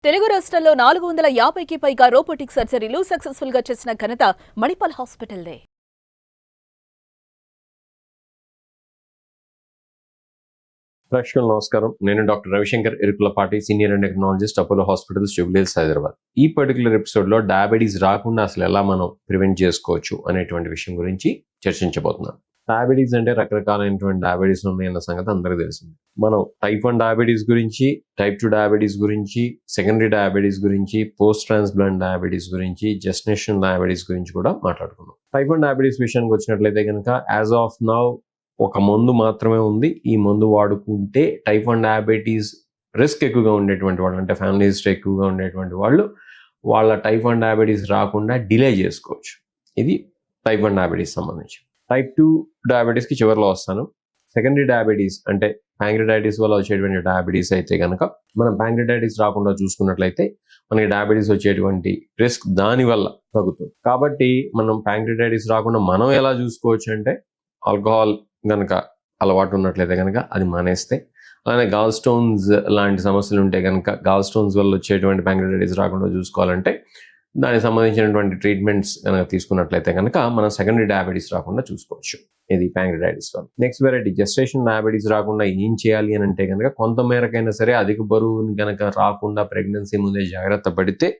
తెలుగు రాష్ట్రాల్లో 450కి పైగా రోబోటిక్ సర్జరీలు సక్సెస్ఫుల్ గా చేసిన ఘనత మణిపాల్ హాస్పిటల్దే. ప్రేక్షకులకు నమస్కారం. నేను doctor Ravishankar Erukulapati, senior endocrinologist, Apollo hospitals, Jubilee Hills, Hyderabad. ఈ పర్టికులర్ ఎపిసోడ్లో డయాబెటీస్ రాకుండా అసలు ఎలా మనం ప్రివెంట్ చేసుకోవచ్చు అనేటువంటి విషయం గురించి చర్చించబోతున్నాం. డయాబెటీస్ అంటే రకరకాలైనటువంటి డయాబెటీస్ ఉన్నాయన్న సంగతి అందరికీ తెలిసింది. మనం టైప్ 1 డయాబెటీస్ గురించి, టైప్ 2 డయాబెటీస్ గురించి, సెకండరీ డయాబెటీస్ గురించి, పోస్ట్ ట్రాన్స్ప్లాంట్ డయాబెటీస్ గురించి, జెస్టేషన్ డయాబెటీస్ గురించి కూడా మాట్లాడుకున్నాం. టైప్ 1 డయాబెటీస్ విషయానికి వచ్చినట్లయితే కనుక యాజ్ ఆఫ్ నౌ ఒక మందు మాత్రమే ఉంది. ఈ మందు వాడుకుంటే టైప్ 1 డయాబెటీస్ రిస్క్ ఎక్కువగా ఉండేటువంటి వాళ్ళు, అంటే ఫ్యామిలీ హిస్టరీ ఎక్కువగా ఉండేటువంటి వాళ్ళు, వాళ్ళ టైప్ 1 డయాబెటీస్ రాకుండా డిలే చేసుకోవచ్చు. ఇది టైప్ 1 డయాబెటీస్ సంబంధించి. టైప్ 2 డయాబెటీస్కి చివరిలో వస్తాను. సెకండరీ డయాబెటీస్ అంటే ప్యాంక్రియాటైటిస్ వల్ల వచ్చేటువంటి డయాబెటీస్ అయితే కనుక మనం ప్యాంక్రియాటైటిస్ రాకుండా చూసుకున్నట్లయితే మనకి డయాబెటీస్ వచ్చేటువంటి రిస్క్ దానివల్ల తగ్గుతుంది. కాబట్టి మనం ప్యాంక్రియాటైటిస్ రాకుండా మనం ఎలా చూసుకోవచ్చు అంటే ఆల్కహాల్ గనక అలవాటు ఉన్నట్లయితే కనుక అది మానేస్తే, అలానే గాల్ స్టోన్స్ లాంటి సమస్యలు ఉంటే కనుక గాల్ స్టోన్స్ వల్ల వచ్చేటువంటి ప్యాంక్రియాటైటిస్ రాకుండా చూసుకోవాలంటే దానికి సంబంధించినటువంటి ట్రీట్మెంట్స్ కనుక తీసుకున్నట్లయితే కనుక మనం సెకండరీ డయాబెటీస్ రాకుండా చూసుకోవచ్చు. ఇది ప్యాంక్రియాటైటిస్ వల్ల. నెక్స్ట్ వెరైటీ జెస్టేషన్ డయాబెటీస్ రాకుండా ఏం చేయాలి అని అంటే కనుక కొంత మేరకైనా సరే అధిక బరువుని కనుక రాకుండా ప్రెగ్నెన్సీ ముందే జాగ్రత్త పడితే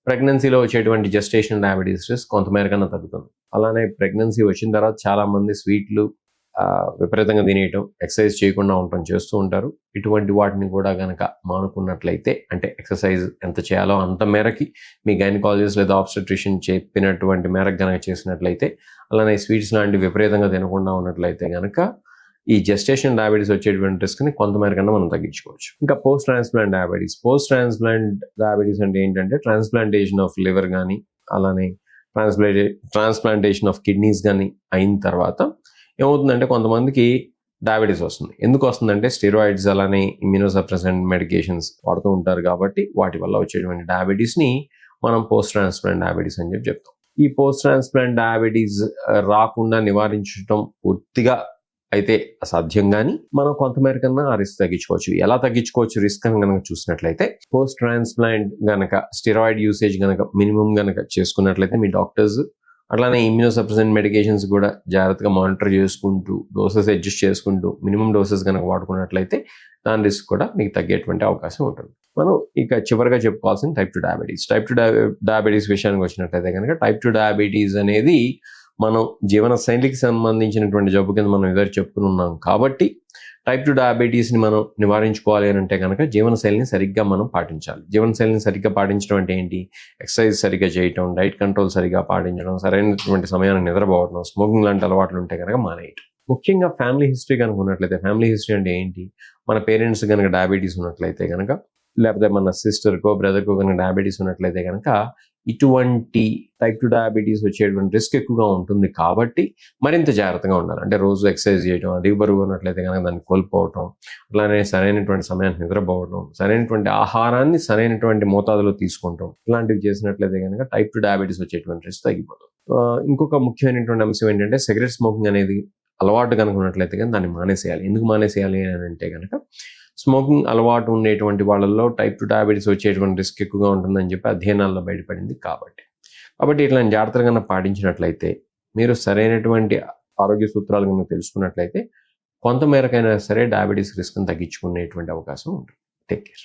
ప్రెగ్నెన్సీలో వచ్చేటువంటి జెస్టేషన్ డయాబెటీస్ రిస్క్ కొంత మేరకన్నా తగ్గుతుంది. అలానే ప్రెగ్నెన్సీ వచ్చిన తర్వాత చాలా మంది స్వీట్లు విపరీతంగా తినేయటం, ఎక్సర్సైజ్ చేయకుండా ఉండటం చేస్తూ ఉంటారు. ఇటువంటి వాటిని కూడా కనుక మానుకున్నట్లయితే, అంటే ఎక్సర్సైజ్ ఎంత చేయాలో అంత మేరకి మీ గైనకాలజిస్ట్ లేదా ఆబ్స్టెట్రిషియన్ చెప్పినటువంటి మేరకు కనుక చేసినట్లయితే, అలానే స్వీట్స్ లాంటివి విపరీతంగా తినకుండా ఉన్నట్లయితే కనుక ఈ జెస్టేషన్ డయాబెటీస్ వచ్చేటువంటి రిస్క్ని కొంతమేరకన్నా మనం తగ్గించుకోవచ్చు. ఇంకా post transplant diabetes. Post transplant diabetes అంటే ఏంటంటే ట్రాన్స్ప్లాంటేషన్ ఆఫ్ లివర్ కానీ, అలానే ట్రాన్స్ప్లాంటేషన్ ఆఫ్ కిడ్నీస్ కానీ అయిన తర్వాత ఏమవుతుందంటే కొంతమందికి డయాబెటీస్ వస్తుంది. ఎందుకు వస్తుందంటే స్టెరాయిడ్స్ అలానే ఇమ్యూనోసప్రెసెంట్ మెడికేషన్స్ వాడుతూ ఉంటారు కాబట్టి వాటి వల్ల వచ్చేటువంటి డయాబెటీస్ని మనం పోస్ట్ ట్రాన్స్ప్లాంట్ డయాబెటీస్ అని చెప్తాం. ఈ పోస్ట్ ట్రాన్స్ప్లాంట్ డయాబెటీస్ రాకుండా నివారించడం పూర్తిగా అయితే అసాధ్యం, కానీ మనం కొంతమేరకన్నా ఆ రిస్క్ తగ్గించుకోవచ్చు. ఎలా తగ్గించుకోవచ్చు రిస్క్ అని కనుక చూసినట్లయితే, పోస్ట్ ట్రాన్స్ప్లాంట్ గనక స్టెరాయిడ్ యూసేజ్ గనక మినిమం గనక చేసుకున్నట్లయితే మీ డాక్టర్స్, అట్లానే ఇమ్యూనోసప్రెసెంట్ మెడికేషన్స్ కూడా జాగ్రత్తగా మానిటర్ చేసుకుంటూ, డోసెస్ అడ్జస్ట్ చేసుకుంటూ మినిమం డోసెస్ కనుక వాడుకున్నట్లయితే దాని రిస్క్ కూడా మీకు తగ్గేటువంటి అవకాశం ఉంటుంది. మనం ఇక చివరిగా చెప్పుకోవాల్సిన టైప్ 2 డయాబెటీస్. టైప్ 2 డయాబెటీస్ విషయానికి వచ్చినట్లయితే కనుక టైప్ 2 డయాబెటీస్ అనేది మనం జీవన శైలికి సంబంధించినటువంటి జబ్బు కింద మనం ఎదురు చెప్పుకుని ఉన్నాం. కాబట్టి టైప్ 2 డయాబెటీస్ని మనం నివారించుకోవాలి అని అంటే కనుక జీవనశైలిని సరిగ్గా మనం పాటించాలి. జీవనశైలిని సరిగ్గా పాటించడం అంటే ఏంటి? ఎక్సర్సైజ్ సరిగ్గా చేయటం, డైట్ కంట్రోల్ సరిగ్గా పాటించడం, సరైనటువంటి సమయాన్ని నిద్రపోవడం, స్మోకింగ్ లాంటి అలవాట్లు ఉంటే కనుక మానేయటం. ముఖ్యంగా ఫ్యామిలీ హిస్టరీ కనుక ఉన్నట్లయితే, ఫ్యామిలీ హిస్టరీ అంటే ఏంటి? మన పేరెంట్స్ కనుక డయాబెటీస్ ఉన్నట్లయితే కనుక, లేకపోతే మన సిస్టర్కో బ్రదర్కో కనుక డయాబెటీస్ ఉన్నట్లయితే కనుక ఇటువంటి టైప్ 2 డయాబెటీస్ వచ్చేటువంటి రిస్క్ ఎక్కువగా ఉంటుంది. కాబట్టి మరింత జాగ్రత్తగా ఉండాలి. అంటే రోజు ఎక్సర్సైజ్ చేయడం, అధిక బరువు ఉన్నట్లయితే కనుక దాన్ని కోల్పోవటం, అలానే సరైనటువంటి సమయాన్ని నిద్రపోవడం, సరైనటువంటి ఆహారాన్ని సరైనటువంటి మోతాదులో తీసుకుంటాం, ఇలాంటివి చేసినట్లయితే కనుక టైప్ 2 డయాబెటీస్ వచ్చేటువంటి రిస్క్ తగ్గిపోతుంది. ఇంకొక ముఖ్యమైనటువంటి అంశం ఏంటంటే సిగరెట్ స్మోకింగ్ అనేది అలవాటు కనుక ఉన్నట్లయితే కానీ దాన్ని మానేసేయాలి. ఎందుకు మానేసేయాలి అని అంటే కనుక స్మోకింగ్ అలవాటు ఉండేటువంటి వాళ్ళల్లో టైప్ 2 డయాబెటీస్ వచ్చేటువంటి రిస్క్ ఎక్కువగా ఉంటుందని చెప్పి అధ్యయనాల్లో బయటపడింది. కాబట్టి ఇట్లాంటి జాగ్రత్తలు కన్నా పాటించినట్లయితే, మీరు సరైనటువంటి ఆరోగ్య సూత్రాలు కనుక తెలుసుకున్నట్లయితే కొంతమేరకైనా సరే డయాబెటీస్ రిస్క్ని తగ్గించుకునేటువంటి అవకాశం ఉంటుంది. Take care.